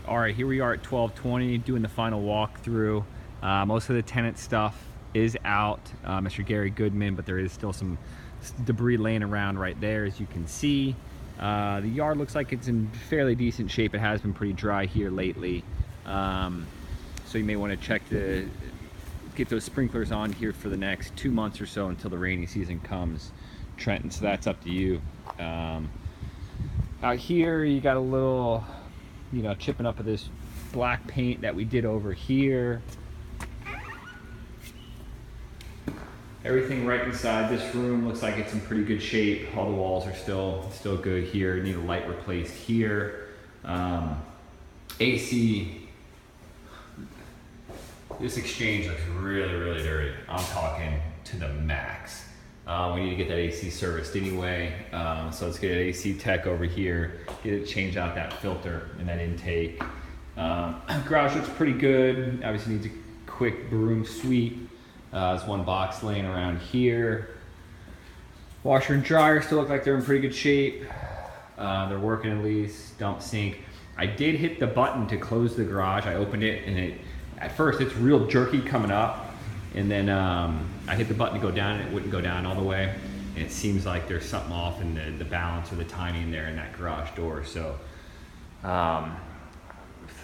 All right, here we are at 12:20 doing the final walkthrough. Most of the tenant stuff is out, Mr. Gary Goodman, but there is still some debris laying around right there, as you can see. The yard looks like it's in fairly decent shape. It has been pretty dry here lately. So you may want to check to get those sprinklers on here for the next 2 months or so until the rainy season comes, Trenton, so that's up to you. Out here you got a little, you know, chipping up of this black paint that we did over here. Everything right inside this room looks like it's in pretty good shape. All the walls are still good here. Need a light replaced here. AC, this exchange looks really dirty. I'm talking to the max. We need to get that AC serviced anyway. So let's get an AC tech over here, get it, change out that filter and that intake. Garage looks pretty good. Obviously needs a quick broom sweep. There's one box laying around here. Washer and dryer still look like they're in pretty good shape. They're working at least. Dump sink. I did hit the button to close the garage. I opened it and at first it's real jerky coming up. And then I hit the button to go down and it wouldn't go down all the way. And it seems like there's something off in the balance or the timing there in that garage door. So I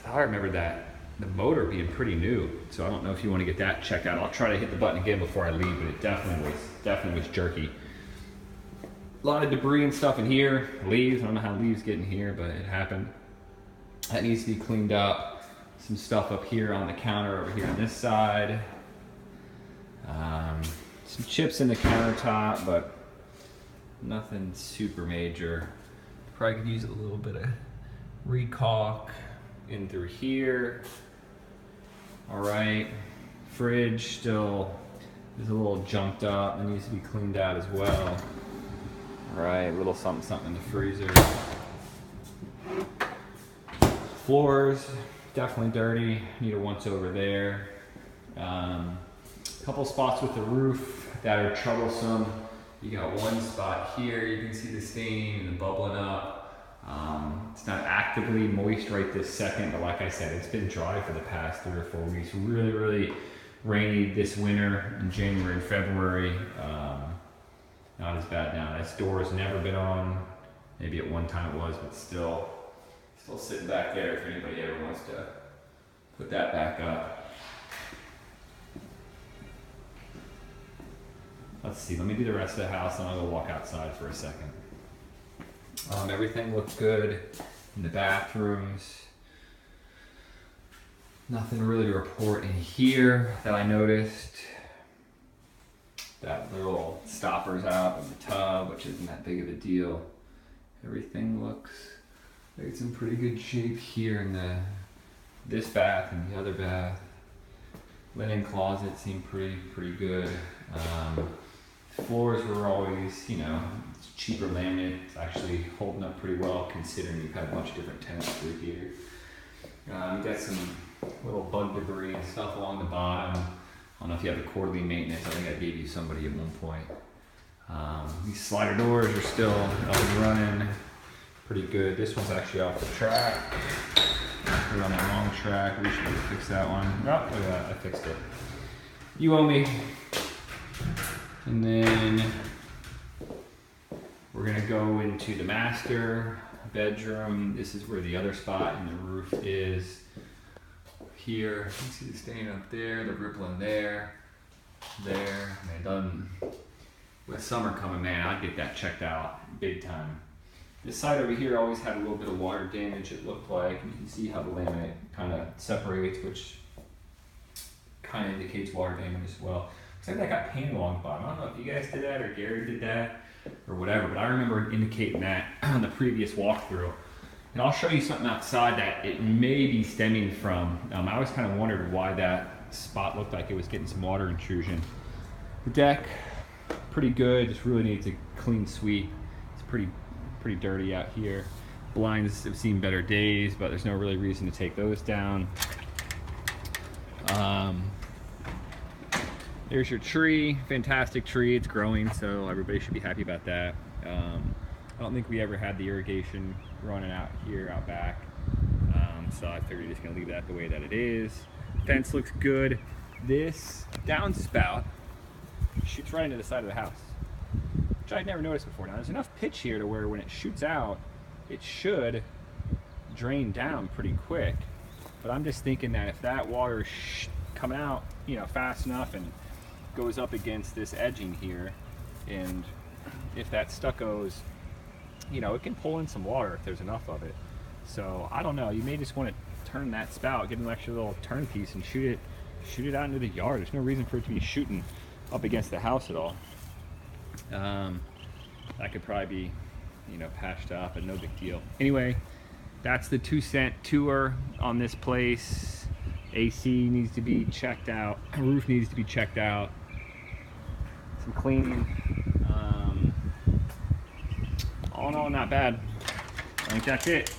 remember that the motor being pretty new. So I don't know if you want to get that checked out. I'll try to hit the button again before I leave, but it definitely was jerky. A lot of debris and stuff in here. Leaves, I don't know how leaves get in here, but it happened. That needs to be cleaned up. Some stuff up here on the counter over here on this side. Some chips in the countertop, but nothing super major. Probably could use a little bit of recaulk in through here. All right, fridge still is a little junked up. It needs to be cleaned out as well. All right, a little something in the freezer. Floors, definitely dirty. Need a once over there. Couple spots with the roof that are troublesome. You got one spot here, you can see the stain and the bubbling up. It's not actively moist right this second, but like I said, it's been dry for the past 3 or 4 weeks. Really rainy this winter in January and February. Not as bad now. This door has never been on. Maybe at one time it was, but still sitting back there if anybody ever wants to put that back up. Let's see, let me do the rest of the house and I'll go walk outside for a second. Everything looks good in the bathrooms. Nothing really to report in here that I noticed. That little stopper's out of the tub, which isn't that big of a deal. Everything looks like it's in pretty good shape here in this bath and the other bath. Linen closet seemed pretty good. Floors were always, you know, it's cheaper laminate. It's actually holding up pretty well considering you've had a bunch of different tenants through here. You got some little bug debris and stuff along the bottom. I don't know if you have a quarterly maintenance. I think I gave you somebody at one point. These slider doors are still up and running pretty good. This one's actually off the track. We're on that long track. We should fix that one. Oh, look at that. I fixed it. You owe me. And then we're gonna go into the master bedroom. This is where the other spot in the roof is. Here, you can see the stain up there, the rippling there. Man, done. With summer coming, man, I'd get that checked out big time. This side over here always had a little bit of water damage, it looked like. You can see how the laminate kind of separates, which kind of indicates water damage as well. Looks like that got painted along the bottom. I don't know if you guys did that or Gary did that or whatever, but I remember indicating that on the previous walkthrough. And I'll show you something outside that it may be stemming from. I always kind of wondered why that spot looked like it was getting some water intrusion. The deck, pretty good, just really needs a clean sweep. It's pretty dirty out here. Blinds have seen better days, but there's no really reason to take those down. There's your tree, fantastic tree. It's growing, so everybody should be happy about that. I don't think we ever had the irrigation running out here, out back. so I figured just gonna leave that the way that it is. Fence looks good. This downspout shoots right into the side of the house, which I'd never noticed before. Now there's enough pitch here to where when it shoots out, it should drain down pretty quick. But I'm just thinking that if that water coming out, you know, fast enough and goes up against this edging here, and if that stucco's, you know, it can pull in some water if there's enough of it. So I don't know, you may just want to turn that spout, get an extra little turn piece and shoot it out into the yard. There's no reason for it to be shooting up against the house at all. That could probably be, you know, patched up, but no big deal. Anyway, that's the 2-cent tour on this place. AC needs to be checked out, roof needs to be checked out, some cleaning. All in all, not bad. I think that's it.